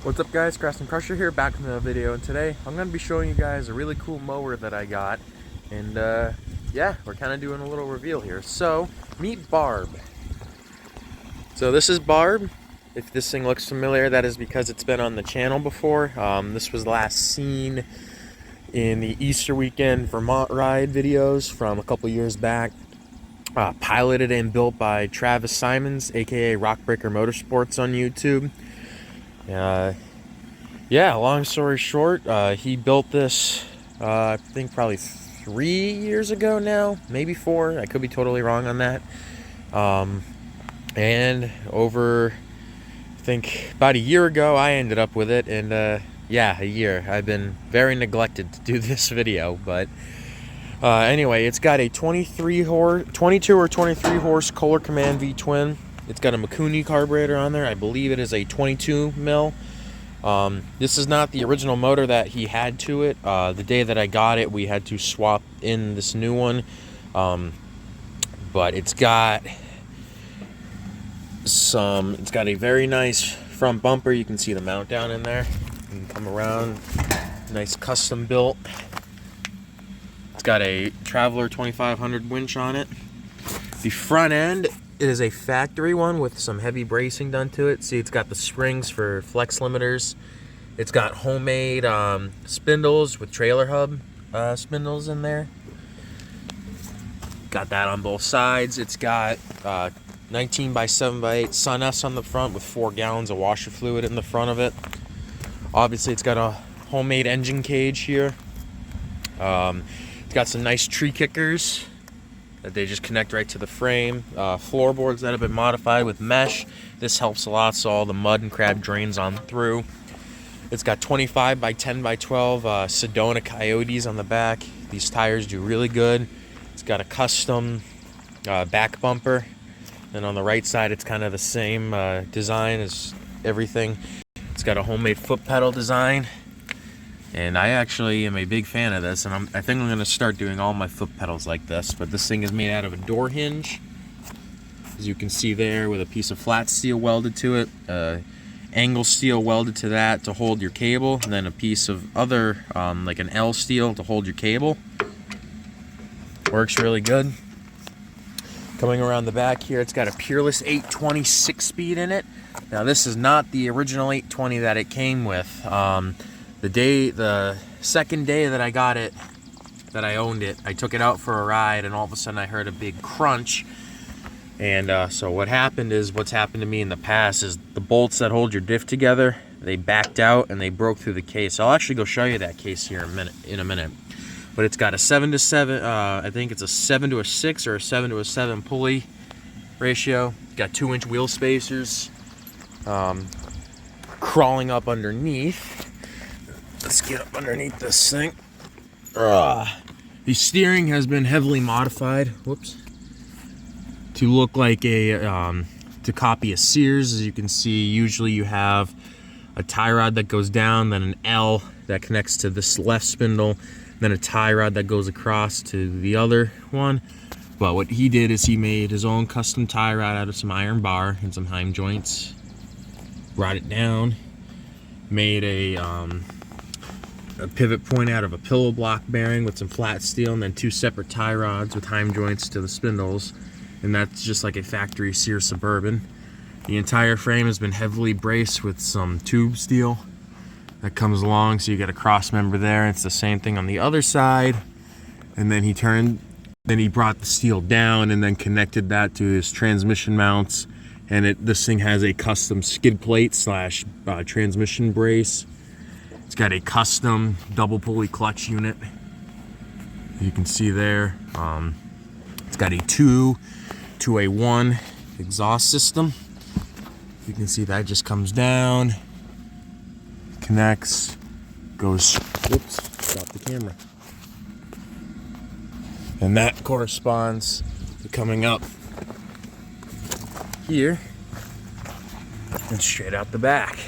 What's up guys, Craftsman Crusher here, back with another video, and today I'm going to be showing you guys a really cool mower that I got, and yeah, we're kind of doing a little reveal here. So, meet Barb. So this is Barb. If this thing looks familiar, that is because it's been on the channel before. This was last seen in the Easter weekend Vermont ride videos from a couple years back. Piloted and built by Travis Simons, aka Rockbreaker Motorsports on YouTube. Yeah, long story short, he built this, I think probably 3 years ago now, maybe 4. I could be totally wrong on that. And over, I think about a year ago, I ended up with it, and yeah, a year. I've been very neglected to do this video, but anyway, it's got a 22 or 23 horse Kohler Command V-twin. It's got a Mikuni carburetor on there. I believe it is a 22 mil. This is not the original motor that he had to it. The day that I got it, we had to swap in this new one. But it's got a very nice front bumper. You can see the mount down in there. You can come around, nice custom built. It's got a Traveler 2500 winch on it. The front end, it is a factory one with some heavy bracing done to it. See, it's got the springs for flex limiters. It's got homemade spindles with trailer hub spindles in there. Got that on both sides. It's got 19 by 7 by 8 Sun S on the front with 4 gallons of washer fluid in the front of it. Obviously, it's got a homemade engine cage here. It's got some nice tree kickers that they just connect right to the frame. Floorboards that have been modified with mesh. This helps a lot so all the mud and crab drains on through. It's got 25 by 10 by 12 Sedona Coyotes on the back. These tires do really good. It's got a custom back bumper. And on the right side, it's kind of the same design as everything. It's got a homemade foot pedal design. And I actually am a big fan of this, and I think I'm going to start doing all my foot pedals like this. But this thing is made out of a door hinge, as you can see there, with a piece of flat steel welded to it, angle steel welded to that to hold your cable, and then a piece of other, like an L steel to hold your cable. Works really good. Coming around the back here, it's got a Peerless 820 6-speed in it. Now this is not the original 820 that it came with. The second day that I got it, that I owned it, I took it out for a ride, and all of a sudden I heard a big crunch. And so what happened is, what's happened to me in the past is the bolts that hold your diff together, they backed out and they broke through the case. I'll actually go show you that case here in a minute. But it's got a 7-to-7, I think it's a 7-to-a-6 or a 7-to-a-7 pulley ratio. It's got 2-inch wheel spacers. Crawling up underneath. Let's get up underneath this thing. The steering has been heavily modified. Whoops. To look like a, to copy a Sears. As you can see, usually you have a tie rod that goes down, then an L that connects to this left spindle, then a tie rod that goes across to the other one. But what he did is he made his own custom tie rod out of some iron bar and some heim joints. Brought it down. Made a pivot point out of a pillow block bearing with some flat steel, and then 2 separate tie rods with heim joints to the spindles, and that's just like a factory Sears Suburban. The entire frame has been heavily braced with some tube steel that comes along, so you get a cross member there. It's the same thing on the other side, and then he brought the steel down and then connected that to his transmission mounts, and this thing has a custom skid plate slash transmission brace. It's got a custom double pulley clutch unit. You can see there. It's got a 2-to-a-1 exhaust system. You can see that just comes down, connects, goes, whoops, drop the camera. And that corresponds to coming up here and straight out the back.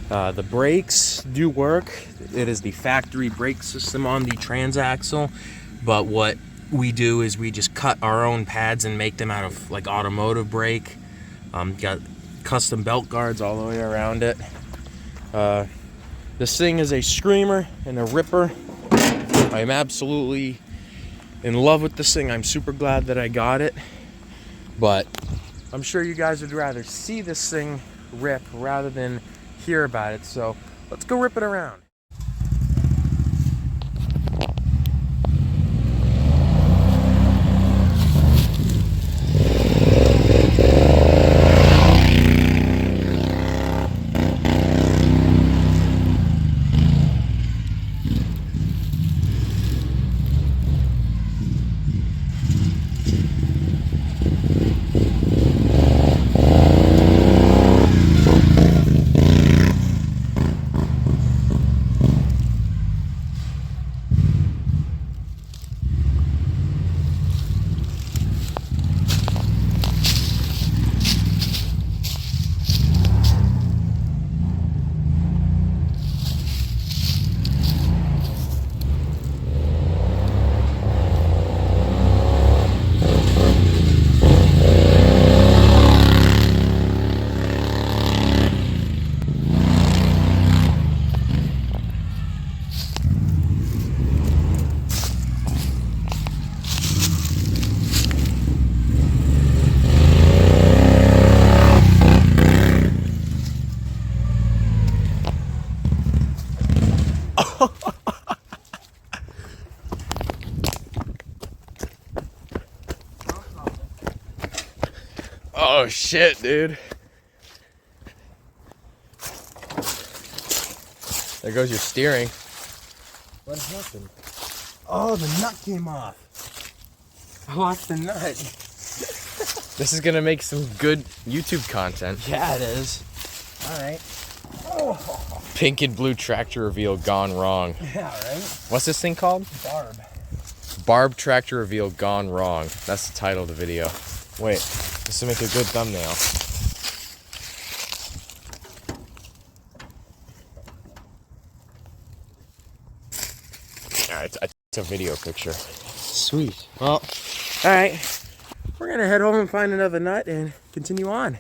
The brakes do work. It is the factory brake system on the transaxle, but what we do is we just cut our own pads and make them out of like automotive brake. Got custom belt guards all the way around it. This thing is a screamer and a ripper. I'm absolutely in love with this thing. I'm super glad that I got it, but I'm sure you guys would rather see this thing rip rather than hear about it. So let's go rip it around. Oh shit, dude. There goes your steering. What happened? Oh, the nut came off. I lost the nut. This is gonna make some good YouTube content. Yeah, it is. Alright. Oh. Pink and blue tractor reveal gone wrong. Yeah, right? What's this thing called? Barb. Barb tractor reveal gone wrong. That's the title of the video. Wait, this will make a good thumbnail. Alright, it's a video picture. Sweet. Well, alright. We're gonna head home and find another nut and continue on.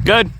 Good.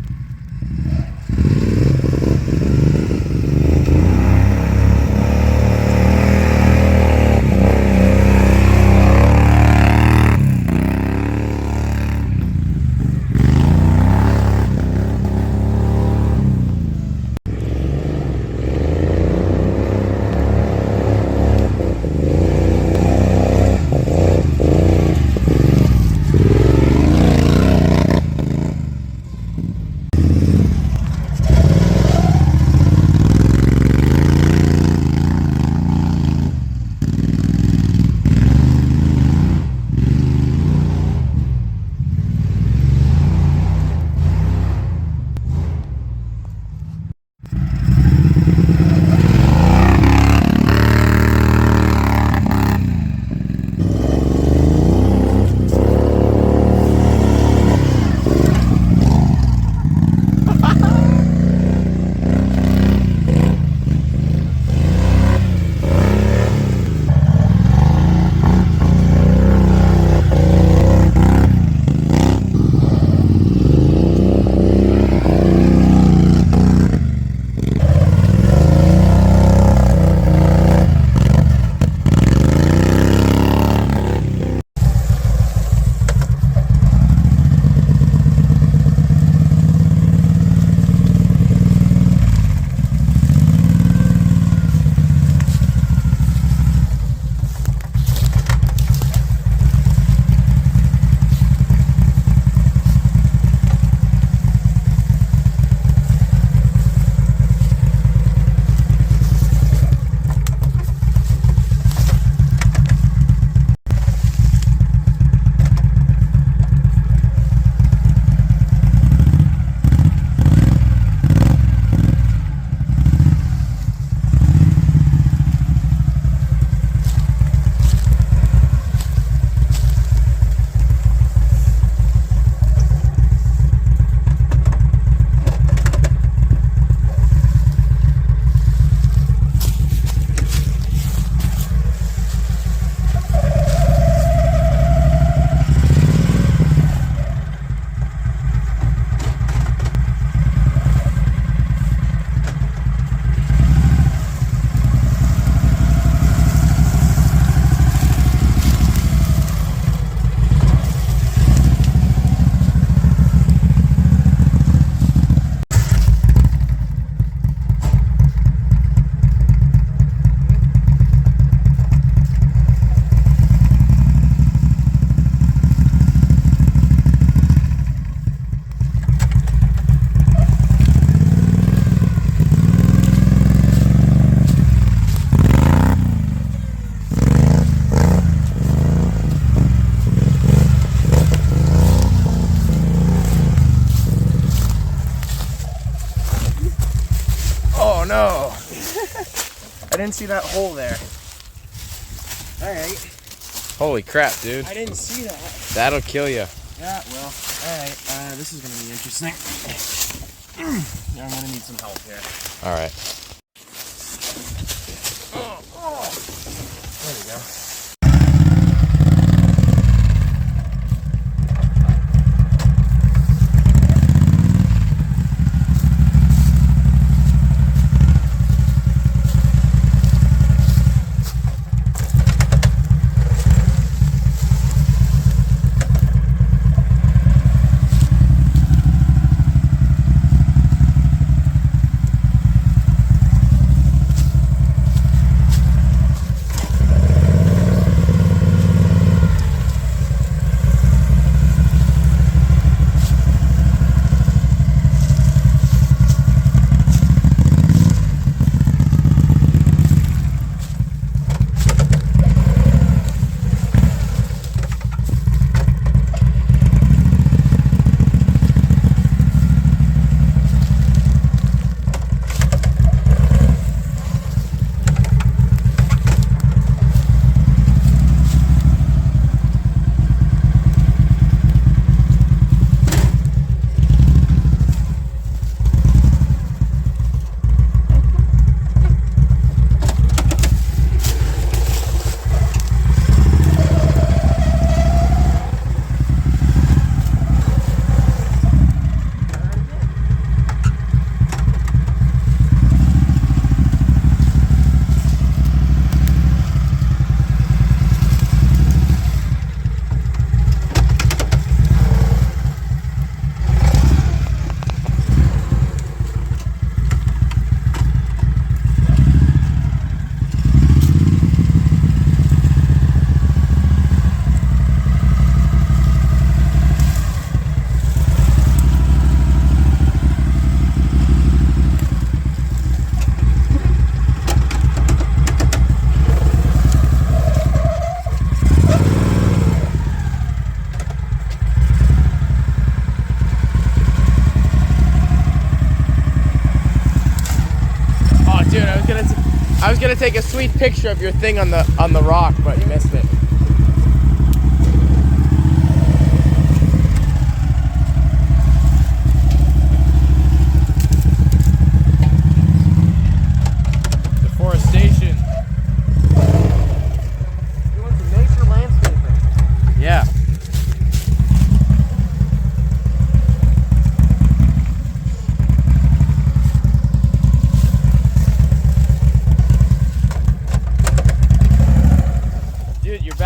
didn't see that hole there. All right. Holy crap, dude. I didn't see that. That'll kill you. Yeah, well, all right. This is gonna be interesting. I'm gonna need some help here. All right. There we go. I was gonna take a sweet picture of your thing on the rock, but you missed it. Deforestation. You want some nature landscaping? Yeah. Dude, your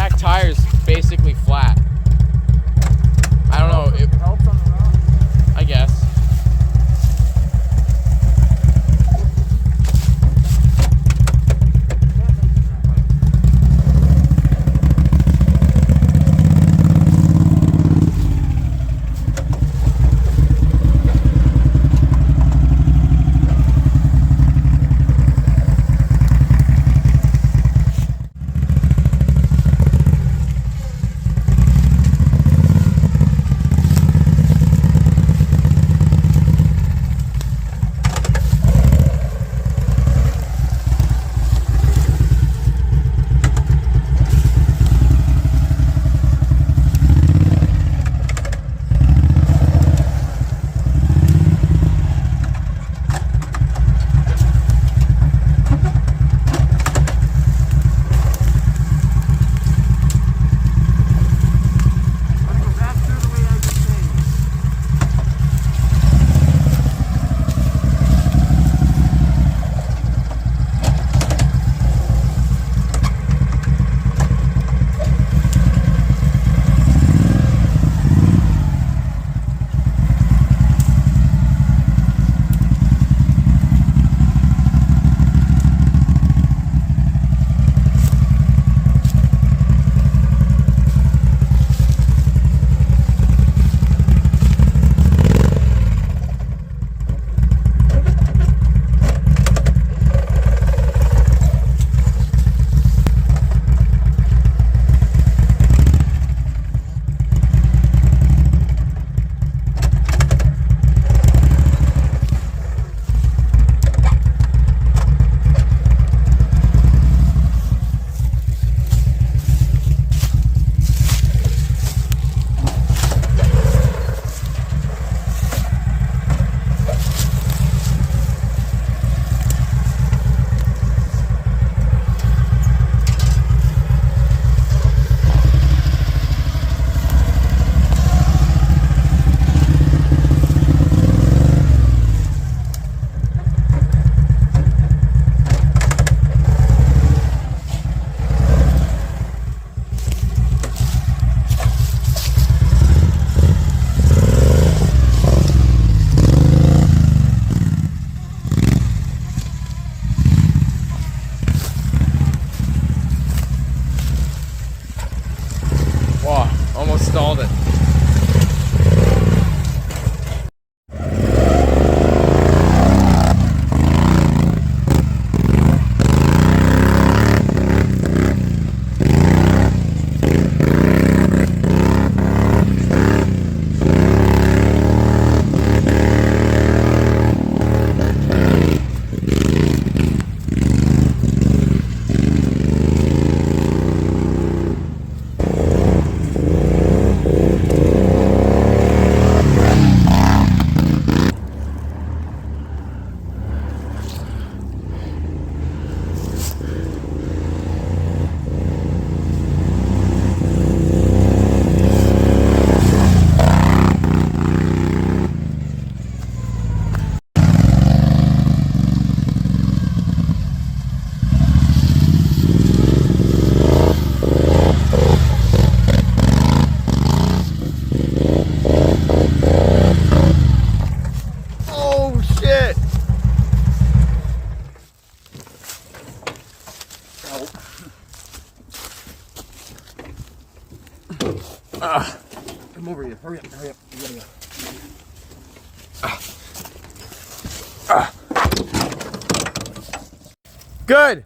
Good.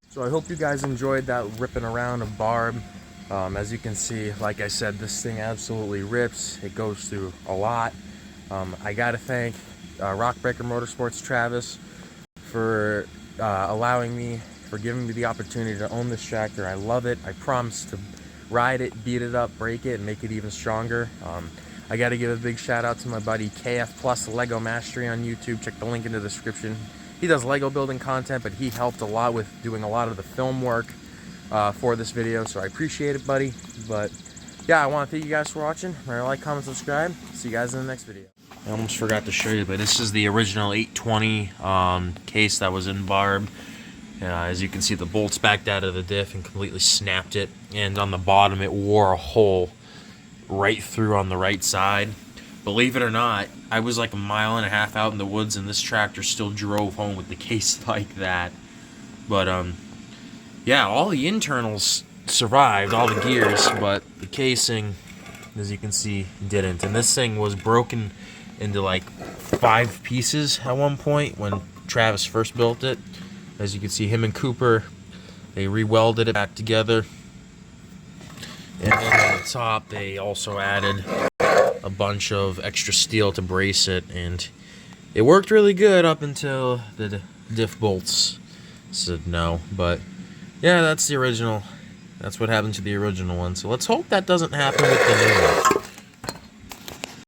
So I hope you guys enjoyed that ripping around of Barb. As you can see, like I said, this thing absolutely rips. It goes through a lot. I gotta thank Rockbreaker Motorsports Travis for giving me the opportunity to own this tractor. I love it. I promise to ride it, beat it up, break it, and make it even stronger. I gotta give a big shout out to my buddy KF Plus Lego Mastery on YouTube. Check the link in the description. He does Lego building content, but he helped a lot with doing a lot of the film work for this video, so I appreciate it, buddy. But yeah, I want to thank you guys for watching. Remember to like, comment, subscribe. See you guys in the next video. I almost forgot to show you, but this is the original 820 case that was in Barb. As you can see, the bolts backed out of the diff and completely snapped it, and on the bottom it wore a hole right through on the right side. Believe it or not, I was like a mile and a half out in the woods and this tractor still drove home with the case like that. But yeah, all the internals survived, all the gears, but the casing, as you can see, didn't. And this thing was broken into like 5 pieces at one point when Travis first built it. As you can see, him and Cooper, they re-welded it back together. And then on the top, they also added a bunch of extra steel to brace it, and it worked really good up until the diff bolts said no. But yeah, that's the original. That's what happened to the original one. So let's hope that doesn't happen with the new one.